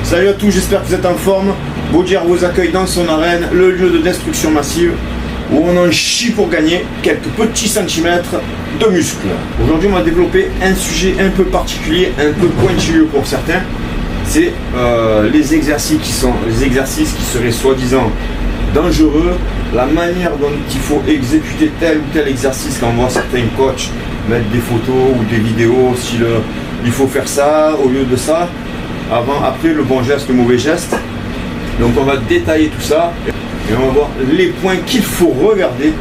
Salut à tous, j'espère que vous êtes en forme. Baudière vous accueille dans son arène, le lieu de destruction massive, où on en chie pour gagner quelques petits centimètres de muscles. Aujourd'hui, on va développer un sujet un peu particulier, un peu pointilleux pour certains. C'est les exercices qui seraient soi-disant dangereux, la manière dont il faut exécuter tel ou tel exercice. Quand on voit certains coachs mettre des photos ou des vidéos, si il faut faire ça au lieu de ça, après le bon geste, le mauvais geste. Donc on va détailler tout ça et on va voir les points qu'il faut regarder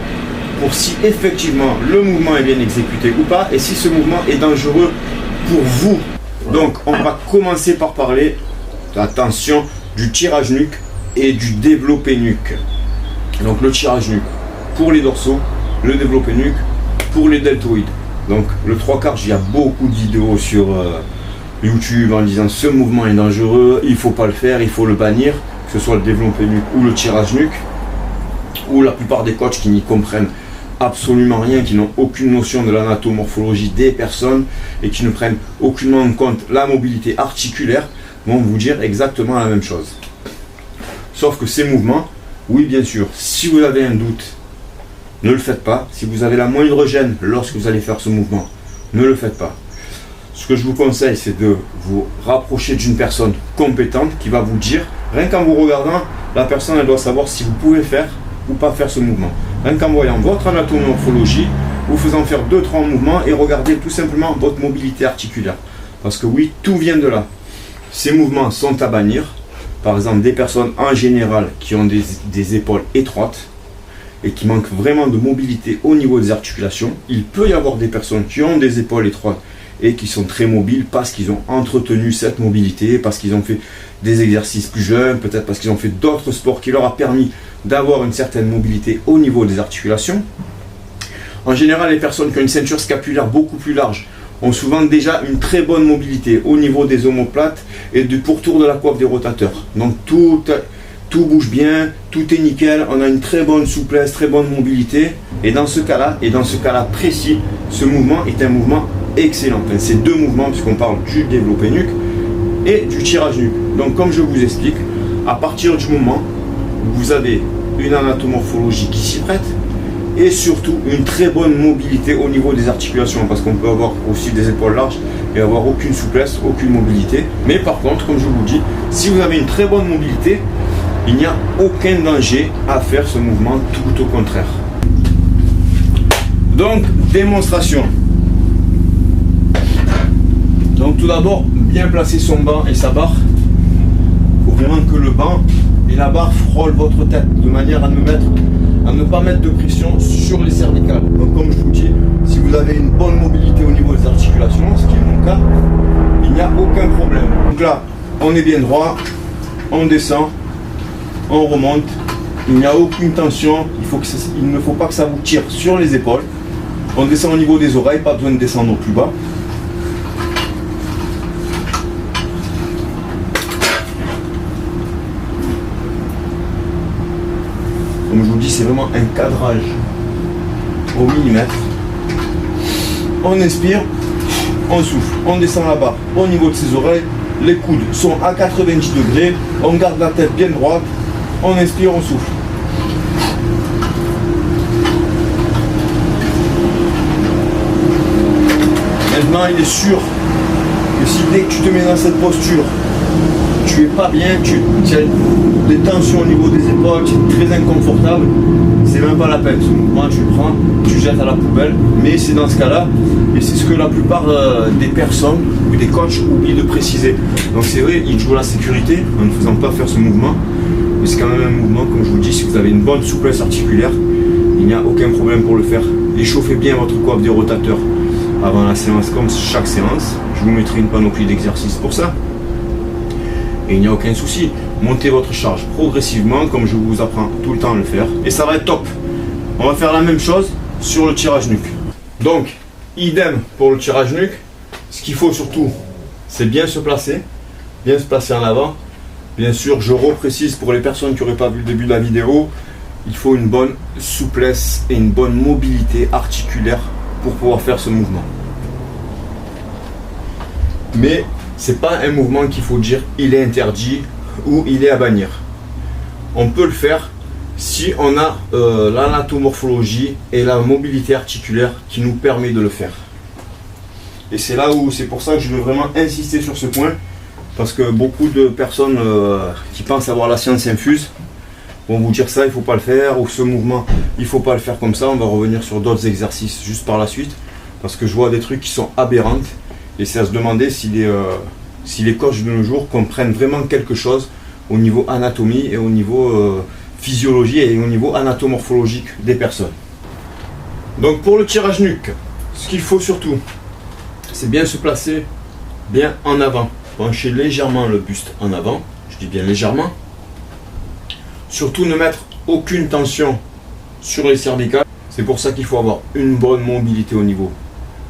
pour si effectivement le mouvement est bien exécuté ou pas, et si ce mouvement est dangereux pour vous. Donc on va commencer par parler, attention, du tirage nuque et du développé nuque. Donc le tirage nuque pour les dorsaux, le développé nuque pour les deltoïdes. Donc le 3/4, il y a beaucoup de vidéos sur YouTube en disant ce mouvement est dangereux, il ne faut pas le faire, il faut le bannir, que ce soit le développé nuque ou le tirage nuque, ou la plupart des coachs qui n'y comprennent absolument rien, qui n'ont aucune notion de l'anatomorphologie des personnes et qui ne prennent aucunement en compte la mobilité articulaire, vont vous dire exactement la même chose. Sauf que ces mouvements, oui bien sûr, si vous avez un doute, ne le faites pas. Si vous avez la moindre gêne lorsque vous allez faire ce mouvement, ne le faites pas. Ce que je vous conseille, c'est de vous rapprocher d'une personne compétente qui va vous dire, rien qu'en vous regardant, la personne elle doit savoir si vous pouvez faire ou pas faire ce mouvement. Rien qu'en voyant votre anatomorphologie, vous faisant faire 2-3 mouvements et regardez tout simplement votre mobilité articulaire. Parce que oui, tout vient de là. Ces mouvements sont à bannir. Par exemple, des personnes en général qui ont des épaules étroites et qui manquent vraiment de mobilité au niveau des articulations. Il peut y avoir des personnes qui ont des épaules étroites et qui sont très mobiles parce qu'ils ont entretenu cette mobilité, parce qu'ils ont fait des exercices plus jeunes, peut-être parce qu'ils ont fait d'autres sports qui leur a permis d'avoir une certaine mobilité au niveau des articulations. En général, les personnes qui ont une ceinture scapulaire beaucoup plus large ont souvent déjà une très bonne mobilité au niveau des omoplates et du pourtour de la coiffe des rotateurs. Donc tout bouge bien, tout est nickel, on a une très bonne souplesse, très bonne mobilité. Et dans ce cas-là précis, ce mouvement est un mouvement excellent. Enfin, c'est deux mouvements puisqu'on parle du développé nuque et du tirage nuque. Donc comme je vous explique, à partir du moment où vous avez une anatomorphologie qui s'y prête et surtout une très bonne mobilité au niveau des articulations, parce qu'on peut avoir aussi des épaules larges et avoir aucune souplesse, aucune mobilité. Mais par contre, comme je vous dis, si vous avez une très bonne mobilité, il n'y a aucun danger à faire ce mouvement, tout au contraire. Donc, démonstration. Donc tout d'abord, bien placer son banc et sa barre. Il faut vraiment que le banc et la barre frôlent votre tête, de manière à ne pas mettre de pression sur les cervicales. Donc comme je vous dis, si vous avez une bonne mobilité au niveau des articulations, ce qui est mon cas, il n'y a aucun problème. Donc là, on est bien droit, on descend, on remonte, il n'y a aucune tension, il ne faut pas que ça vous tire sur les épaules. On descend au niveau des oreilles, pas besoin de descendre plus bas. Comme je vous dis, c'est vraiment un cadrage au millimètre. On inspire, on souffle, on descend la barre au niveau de ses oreilles, les coudes sont à 90 degrés, on garde la tête bien droite, on inspire, on souffle. Maintenant, il est sûr que si dès que tu te mets dans cette posture, tu es pas bien, tu as des tensions au niveau des épaules, tu es très inconfortable, c'est même pas la peine. Ce mouvement, tu le prends, tu jettes à la poubelle. Mais c'est dans ce cas-là, et c'est ce que la plupart des personnes ou des coachs oublient de préciser. Donc c'est vrai, ils jouent la sécurité en ne faisant pas faire ce mouvement. Mais c'est quand même un mouvement, comme je vous dis, si vous avez une bonne souplesse articulaire, il n'y a aucun problème pour le faire. Échauffez bien votre coiffe des rotateurs avant la séance, comme chaque séance. Je vous mettrai une panoplie d'exercices pour ça. Et il n'y a aucun souci. Montez votre charge progressivement, comme je vous apprends tout le temps à le faire. Et ça va être top. On va faire la même chose sur le tirage nuque. Donc, idem pour le tirage nuque. Ce qu'il faut surtout, c'est bien se placer en avant. Bien sûr, je reprécise pour les personnes qui n'auraient pas vu le début de la vidéo, il faut une bonne souplesse et une bonne mobilité articulaire pour pouvoir faire ce mouvement. Mais c'est pas un mouvement qu'il faut dire il est interdit ou il est à bannir. On peut le faire si on a l'anatomorphologie et la mobilité articulaire qui nous permet de le faire. Et c'est là où, c'est pour ça que je veux vraiment insister sur ce point, parce que beaucoup de personnes qui pensent avoir la science infuse vont vous dire ça, il ne faut pas le faire, ou ce mouvement, il ne faut pas le faire comme ça. On va revenir sur d'autres exercices juste par la suite, parce que je vois des trucs qui sont aberrants, et c'est à se demander si les coachs de nos jours comprennent vraiment quelque chose au niveau anatomie et au niveau physiologie et au niveau anatomorphologique des personnes. Donc pour le tirage nuque, ce qu'il faut surtout, c'est bien se placer bien en avant, pencher légèrement le buste en avant, je dis bien légèrement. Surtout ne mettre aucune tension sur les cervicales. C'est pour ça qu'il faut avoir une bonne mobilité au niveau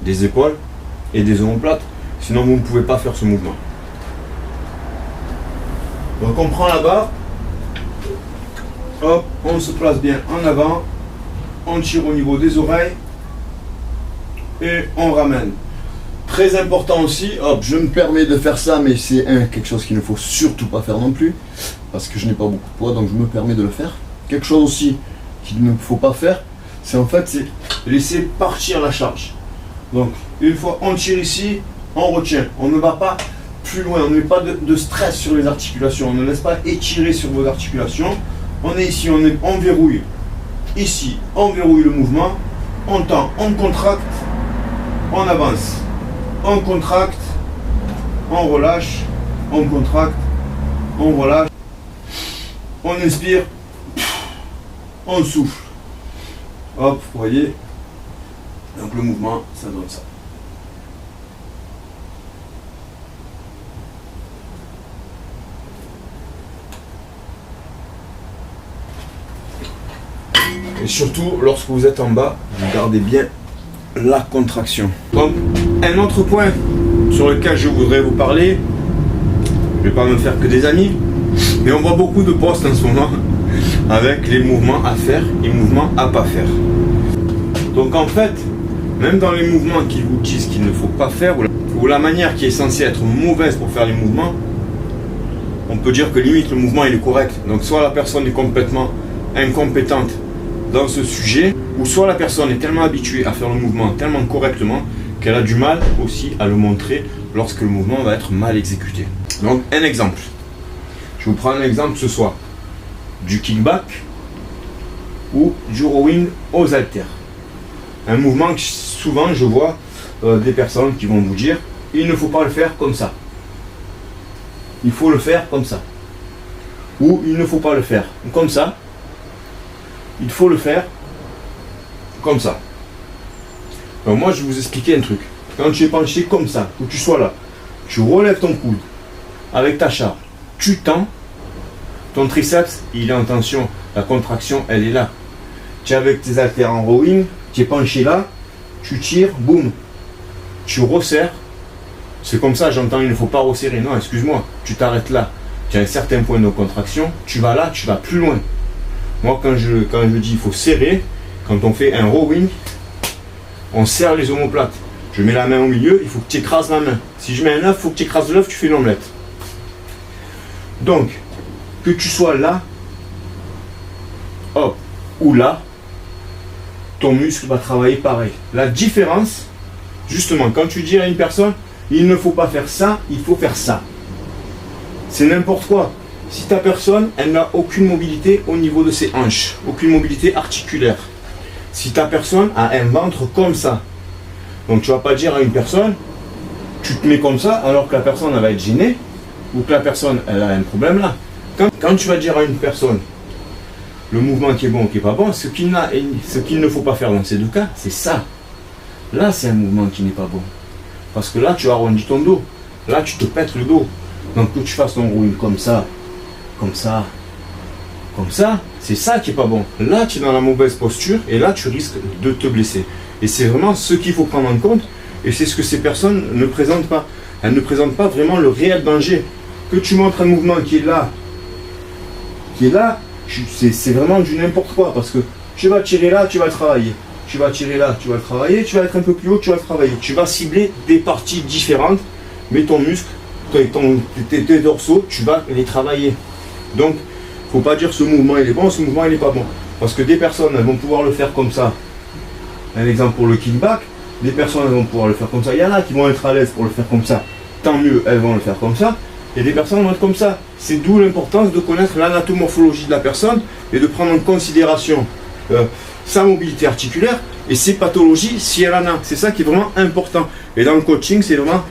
des épaules et des omoplates, sinon vous ne pouvez pas faire ce mouvement. Donc on prend la barre, hop, on se place bien en avant, on tire au niveau des oreilles et on ramène. Très important aussi, hop, je me permets de faire ça, mais c'est quelque chose qu'il ne faut surtout pas faire non plus, parce que je n'ai pas beaucoup de poids, donc je me permets de le faire. Quelque chose aussi qu'il ne faut pas faire, c'est laisser partir la charge. Donc une fois on tire ici, on retient, on ne va pas plus loin, on ne met pas de stress sur les articulations, on ne laisse pas étirer sur vos articulations. On est ici, on verrouille. Ici, on verrouille le mouvement, on tend, on contracte, on avance. On contracte, on relâche, on contracte, on relâche, on inspire, on souffle. Hop, vous voyez. Donc le mouvement, ça donne ça. Et surtout, lorsque vous êtes en bas, vous gardez bien la contraction. Donc, un autre point sur lequel je voudrais vous parler, je ne vais pas me faire que des amis, mais on voit beaucoup de posts en ce moment avec les mouvements à faire et les mouvements à pas faire. Donc en fait, même dans les mouvements qui vous disent qu'il ne faut pas faire, ou la manière qui est censée être mauvaise pour faire les mouvements, on peut dire que limite le mouvement il est correct. Donc soit la personne est complètement incompétente dans ce sujet, ou soit la personne est tellement habituée à faire le mouvement tellement correctement qu'elle a du mal aussi à le montrer lorsque le mouvement va être mal exécuté. Donc un exemple, je vous prends un exemple ce soir, du kickback ou du rowing aux haltères. Un mouvement que souvent je vois des personnes qui vont vous dire il ne faut pas le faire comme ça, il faut le faire comme ça, ou il ne faut pas le faire comme ça, il faut le faire comme ça. Donc moi je vais vous expliquer un truc. Quand tu es penché comme ça, que tu sois là, tu relèves ton coude avec ta charge, tu tends, ton triceps il est en tension, la contraction elle est là. Tu es avec tes haltères en rowing, tu es penché là, tu tires, boum, tu resserres. C'est comme ça, j'entends il ne faut pas resserrer. Non, excuse-moi, tu t'arrêtes là. Tu as un certain point de contraction, tu vas là, tu vas plus loin. Moi quand je dis il faut serrer, quand on fait un rowing, on serre les omoplates. Je mets la main au milieu, il faut que tu écrases la main. Si je mets un œuf, il faut que tu écrases l'œuf, tu fais l'omelette. Donc, que tu sois là, hop, ou là, ton muscle va travailler pareil. La différence, justement, quand tu dis à une personne, il ne faut pas faire ça, il faut faire ça. C'est n'importe quoi. Si ta personne, elle n'a aucune mobilité au niveau de ses hanches, aucune mobilité articulaire. Si ta personne a un ventre comme ça, donc tu ne vas pas dire à une personne, tu te mets comme ça, alors que la personne elle va être gênée, ou que la personne elle a un problème là. Quand tu vas dire à une personne, le mouvement qui est bon ou qui n'est pas bon, ce qu'il ne faut pas faire dans ces deux cas, c'est ça. Là, c'est un mouvement qui n'est pas bon. Parce que là, tu arrondis ton dos. Là, tu te pètes le dos. Donc que tu fasses ton rowing comme ça, comme ça, comme ça, c'est ça qui n'est pas bon. Là, tu es dans la mauvaise posture et là, tu risques de te blesser. Et c'est vraiment ce qu'il faut prendre en compte et c'est ce que ces personnes ne présentent pas. Elles ne présentent pas vraiment le réel danger. Que tu montres un mouvement qui est là, c'est vraiment du n'importe quoi parce que tu vas tirer là, tu vas le travailler. Tu vas tirer là, tu vas le travailler. Tu vas être un peu plus haut, tu vas le travailler. Tu vas cibler des parties différentes, mais ton muscle tes dorsaux, tu vas les travailler. Donc, faut pas dire ce mouvement il est bon, ce mouvement il est pas bon. Parce que des personnes elles vont pouvoir le faire comme ça. Un exemple pour le kickback, des personnes elles vont pouvoir le faire comme ça. Il y en a qui vont être à l'aise pour le faire comme ça. Tant mieux, elles vont le faire comme ça. Et des personnes vont être comme ça. C'est d'où l'importance de connaître l'anatomorphologie de la personne et de prendre en considération sa mobilité articulaire et ses pathologies si elle en a. C'est ça qui est vraiment important. Et dans le coaching, c'est vraiment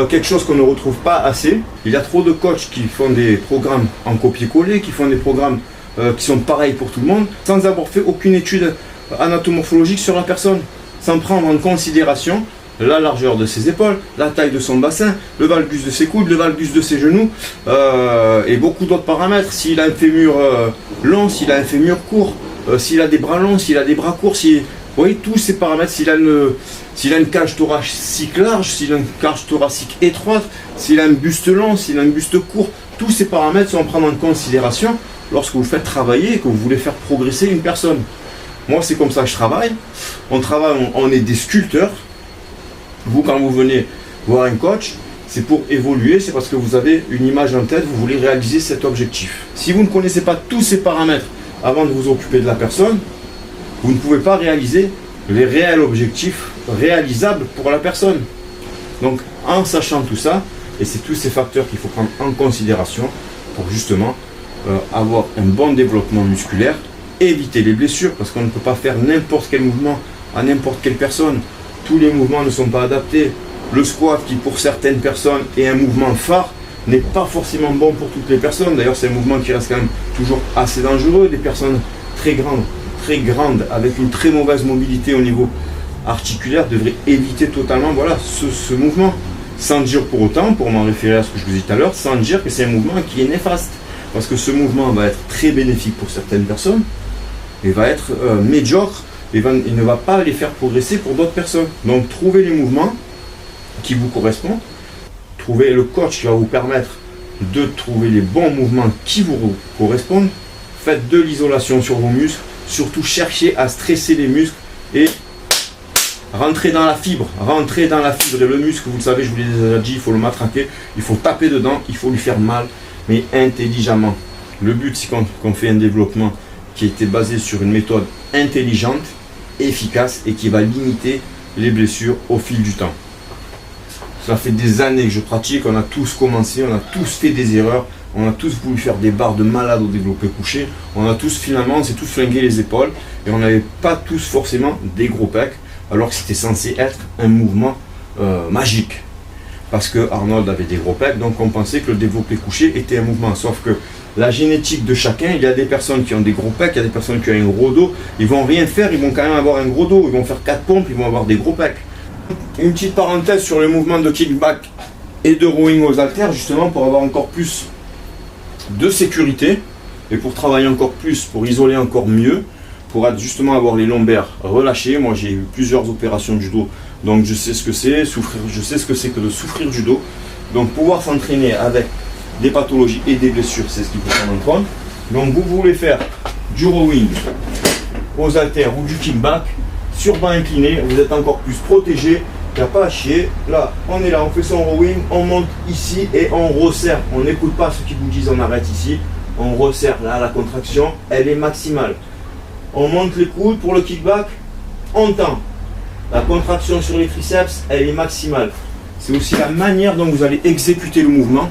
quelque chose qu'on ne retrouve pas assez. Il y a trop de coachs qui font des programmes en copier-coller, qui font des programmes qui sont pareils pour tout le monde, sans avoir fait aucune étude anatomorphologique sur la personne, sans prendre en considération la largeur de ses épaules, la taille de son bassin, le valgus de ses coudes, le valgus de ses genoux et beaucoup d'autres paramètres. S'il a un fémur long, s'il a un fémur court, s'il a des bras longs, s'il a des bras courts, vous voyez tous ces paramètres, s'il a une cage thoracique large, s'il a une cage thoracique étroite, s'il a un buste long, s'il a un buste court, tous ces paramètres sont à prendre en considération lorsque vous faites travailler et que vous voulez faire progresser une personne. Moi c'est comme ça que je travaille. On est des sculpteurs. Vous quand vous venez voir un coach, c'est pour évoluer, c'est parce que vous avez une image en tête, vous voulez réaliser cet objectif. Si vous ne connaissez pas tous ces paramètres avant de vous occuper de la personne, vous ne pouvez pas réaliser les réels objectifs réalisables pour la personne. Donc en sachant tout ça, et c'est tous ces facteurs qu'il faut prendre en considération pour justement avoir un bon développement musculaire, éviter les blessures, parce qu'on ne peut pas faire n'importe quel mouvement à n'importe quelle personne. Tous les mouvements ne sont pas adaptés. Le squat, qui pour certaines personnes est un mouvement phare, n'est pas forcément bon pour toutes les personnes. D'ailleurs, c'est un mouvement qui reste quand même toujours assez dangereux. Des personnes très grandes, avec une très mauvaise mobilité au niveau articulaire, devraient éviter totalement ce mouvement. Sans dire pour autant, pour m'en référer à ce que je vous disais tout à l'heure, sans dire que c'est un mouvement qui est néfaste. Parce que ce mouvement va être très bénéfique pour certaines personnes, et va être médiocre, il ne va pas les faire progresser pour d'autres personnes. Donc trouvez les mouvements qui vous correspondent, trouvez le coach qui va vous permettre de trouver les bons mouvements qui vous correspondent, faites de l'isolation sur vos muscles, surtout cherchez à stresser les muscles et rentrez dans la fibre, et le muscle, vous le savez, je vous l'ai déjà dit, il faut le matraquer, il faut taper dedans, il faut lui faire mal, mais intelligemment. Le but c'est qu'on fait un développement qui était basé sur une méthode intelligente, efficace et qui va limiter les blessures au fil du temps. Ça fait des années que je pratique, on a tous commencé, on a tous fait des erreurs, on a tous voulu faire des barres de malade au développé couché, on s'est tous flingué les épaules et on n'avait pas tous forcément des gros pecs, alors que c'était censé être un mouvement magique. Parce que Arnold avait des gros pecs, donc on pensait que le développé couché était un mouvement. Sauf que la génétique de chacun, il y a des personnes qui ont des gros pecs, il y a des personnes qui ont un gros dos, ils vont rien faire, ils vont quand même avoir un gros dos, ils vont faire 4 pompes, ils vont avoir des gros pecs. Une petite parenthèse sur le mouvement de kickback et de rowing aux haltères, justement pour avoir encore plus de sécurité et pour travailler encore plus, pour isoler encore mieux, pour justement avoir les lombaires relâchés. Moi j'ai eu plusieurs opérations du dos, donc je sais ce que c'est, je sais ce que c'est que de souffrir du dos. Donc pouvoir s'entraîner avec des pathologies et des blessures, c'est ce qu'il faut prendre en compte. Donc vous voulez faire du rowing aux haltères ou du kickback sur banc incliné, vous êtes encore plus protégé, il n'y a pas à chier. Là, on est là, on fait son rowing, on monte ici et on resserre. On n'écoute pas ceux qui vous disent on arrête ici, on resserre. Là, la contraction, elle est maximale. On monte les coudes pour le kickback, on tend. La contraction sur les triceps, elle est maximale. C'est aussi la manière dont vous allez exécuter le mouvement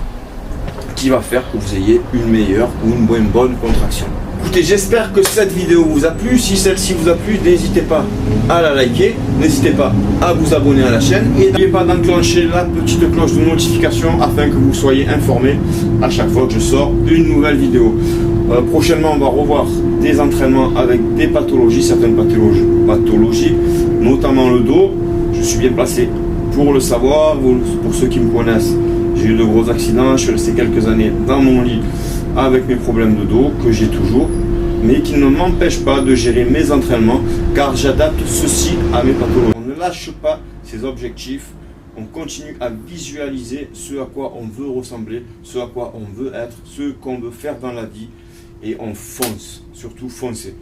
qui va faire que vous ayez une meilleure ou une moins bonne contraction. Écoutez, j'espère que cette vidéo vous a plu. Si celle-ci vous a plu, n'hésitez pas à la liker, n'hésitez pas à vous abonner à la chaîne et n'oubliez pas d'enclencher la petite cloche de notification afin que vous soyez informés à chaque fois que je sors une nouvelle vidéo. Prochainement, on va revoir des entraînements avec des pathologies, certaines pathologies, notamment le dos. Je suis bien placé pour le savoir. Pour ceux qui me connaissent, j'ai eu de gros accidents, je suis resté quelques années dans mon lit avec mes problèmes de dos que j'ai toujours, mais qui ne m'empêchent pas de gérer mes entraînements car j'adapte ceci à mes pathologies. On ne lâche pas ses objectifs, on continue à visualiser ce à quoi on veut ressembler, ce à quoi on veut être, ce qu'on veut faire dans la vie et on fonce, surtout foncez.